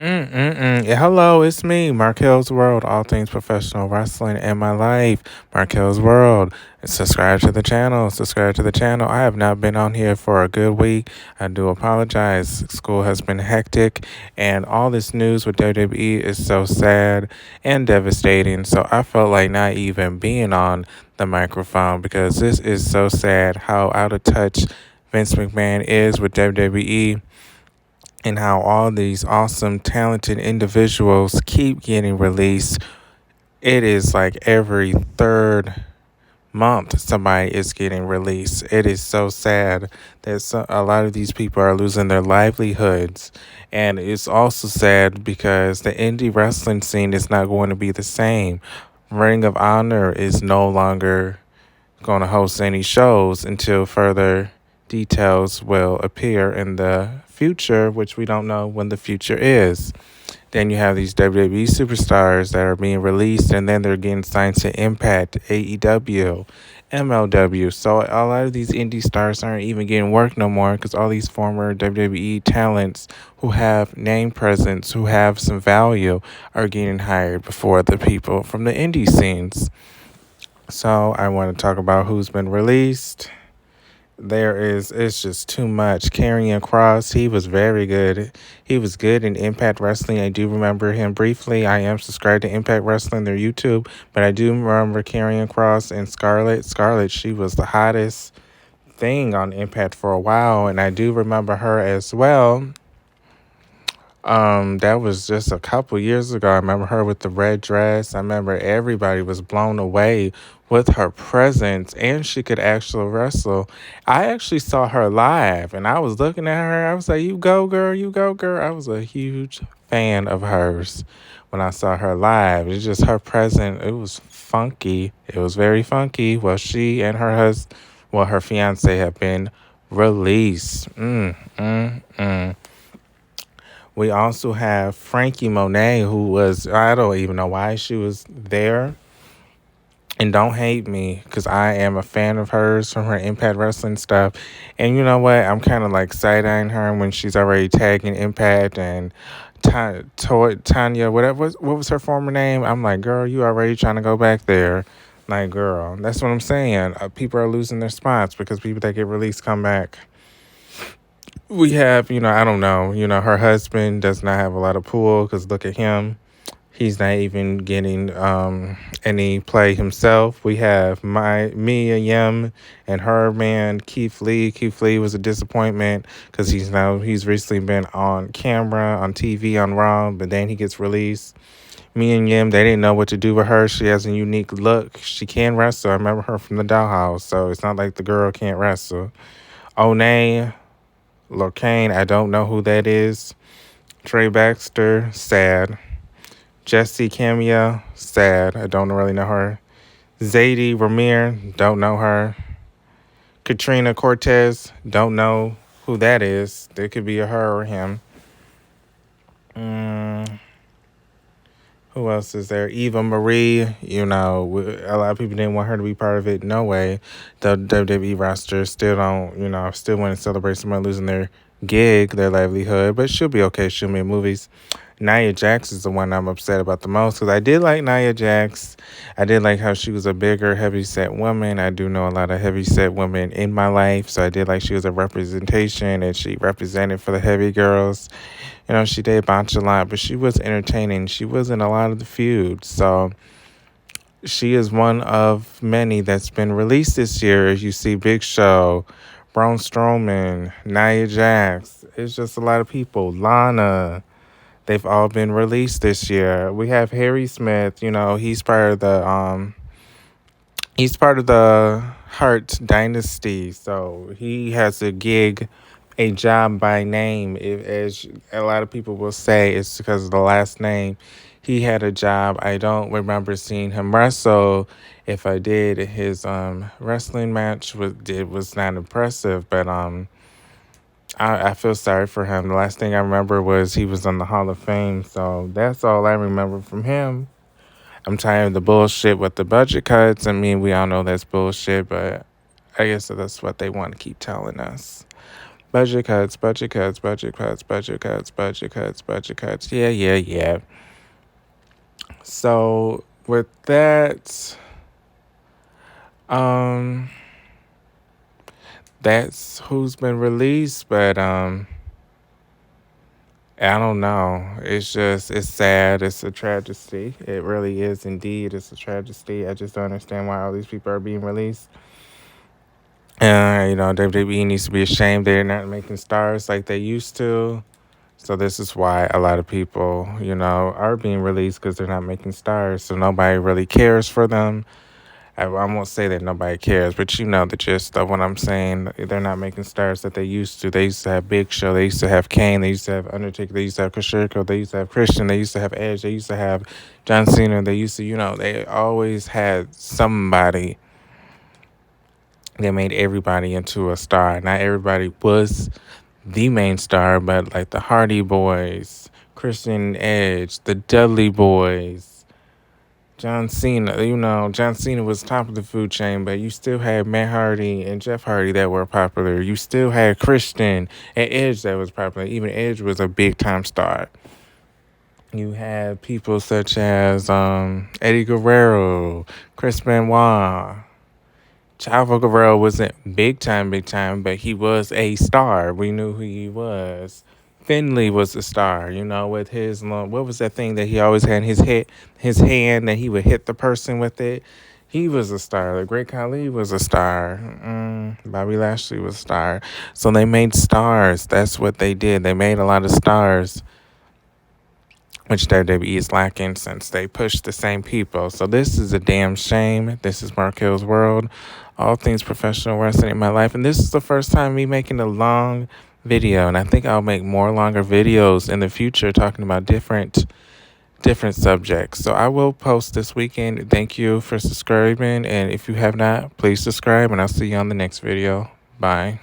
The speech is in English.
Yeah, hello, it's me, Marquelworld, all things professional wrestling in my life. Marquelworld. Subscribe to the channel. Subscribe to the channel. I have not been on here for a good week. I do apologize. School has been hectic, and all this news with WWE is so sad and devastating. So I felt like not even being on the microphone because this is so sad how out of touch Vince McMahon is with WWE and how all these awesome, talented individuals keep getting released. It is like every third month somebody is getting released. It is so sad that a lot of these people are losing their livelihoods. And it's also sad because the indie wrestling scene is not going to be the same. Ring of Honor is no longer going to host any shows until further details will appear in the future, which we don't know when the future is. Then you have these WWE superstars that are being released and then they're getting signed to Impact, AEW, MLW. So a lot of these indie stars aren't even getting work no more because all these former WWE talents who have name presence, who have some value, are getting hired before the people from the indie scenes. So I want to talk about who's been released. It's just too much. Karrion Kross, he was very good. He was good in Impact Wrestling. I do remember him briefly. I am subscribed to Impact Wrestling, their YouTube, but I do remember Karrion Kross and Scarlett. Scarlett, she was the hottest thing on Impact for a while, and I do remember her as well. That was just a couple years ago. I remember her with the red dress. I remember everybody was blown away with her presence, and she could actually wrestle. I actually saw her live, and I was looking at her. I was like, "You go, girl! You go, girl!" I was a huge fan of hers when I saw her live. It's just her presence. It was funky. It was very funky. Well, she and her fiance, have been released. We also have Frankie Monet, who was, I don't even know why she was there. And don't hate me, because I am a fan of hers from her Impact Wrestling stuff. And you know what? I'm kind of like side-eyeing her when she's already tagging Impact and Tanya, whatever. What was her former name? I'm like, girl, you already trying to go back there. Like, girl, that's what I'm saying. People are losing their spots because people that get released come back. We have, I don't know, her husband does not have a lot of pull because look at him. He's not even getting any play himself. We have Mia Yim and her man Keith Lee. Keith Lee was a disappointment because he's recently been on camera, on TV, on Raw, but then he gets released. Mia Yim, they didn't know what to do with her. She has a unique look. She can wrestle. I remember her from the Dollhouse, so it's not like the girl can't wrestle. Onay Lorcaine, I don't know who that is. Trey Baxter, sad. Jessie Cameo, sad. I don't really know her. Zadie Ramir, don't know her. Katrina Cortez, don't know who that is. There could be a her or him. Who else is there? Eva Marie, a lot of people didn't want her to be part of it. No way. The WWE roster still still want to celebrate someone losing their gig, their livelihood, but she'll be okay. She'll make movies. Nia Jax is the one I'm upset about the most because I did like Nia Jax. I did like how she was a bigger, heavy-set woman. I do know a lot of heavy-set women in my life, so I did like she was a representation and she represented for the heavy girls. She did bounce a lot, but she was entertaining. She was in a lot of the feuds, so she is one of many that's been released this year. You see Big Show, Braun Strowman, Nia Jax. It's just a lot of people. Lana. They've all been released this year. We have Harry Smith. He's part of the Hart Dynasty, so he has a job by name. As a lot of people will say, it's because of the last name. He had a job. I don't remember seeing him wrestle. If I did, his wrestling match was not impressive, but I feel sorry for him. The last thing I remember was he was on the Hall of Fame, so that's all I remember from him. I'm tired of the bullshit with the budget cuts. I mean, we all know that's bullshit, but I guess that's what they want to keep telling us. Budget cuts, budget cuts, budget cuts, budget cuts, budget cuts, budget cuts. Yeah, yeah, yeah. So with that, um, that's who's been released, but I don't know. It's sad. It's a tragedy. It really is indeed. It's a tragedy. I just don't understand why all these people are being released. WWE needs to be ashamed they're not making stars like they used to. So this is why a lot of people, are being released because they're not making stars. So nobody really cares for them. I won't say that nobody cares, but you know the gist of what I'm saying. They're not making stars that they used to. They used to have Big Show. They used to have Kane. They used to have Undertaker. They used to have Chris Jericho. They used to have Christian. They used to have Edge. They used to have John Cena. They used to, they always had somebody that made everybody into a star. Not everybody was the main star, but like the Hardy Boys, Christian Edge, the Dudley Boys, John Cena. John Cena was top of the food chain, but you still had Matt Hardy and Jeff Hardy that were popular. You still had Christian and Edge that was popular. Even Edge was a big time star. You had people such as Eddie Guerrero, Chris Benoit. Chavo Guerrero wasn't big time, but he was a star. We knew who he was. Finley was a star, with his what was that thing that he always had in his hand that he would hit the person with it. He was a star. The Great Khali was a star. Bobby Lashley was a star. So they made stars. That's what they did. They made a lot of stars, which WWE is lacking since they push the same people. So this is a damn shame. This is Marquel's World, all things professional wrestling in my life. And this is the first time me making a long video. And I think I'll make more longer videos in the future talking about different subjects. So I will post this weekend. Thank you for subscribing. And if you have not, please subscribe. And I'll see you on the next video. Bye.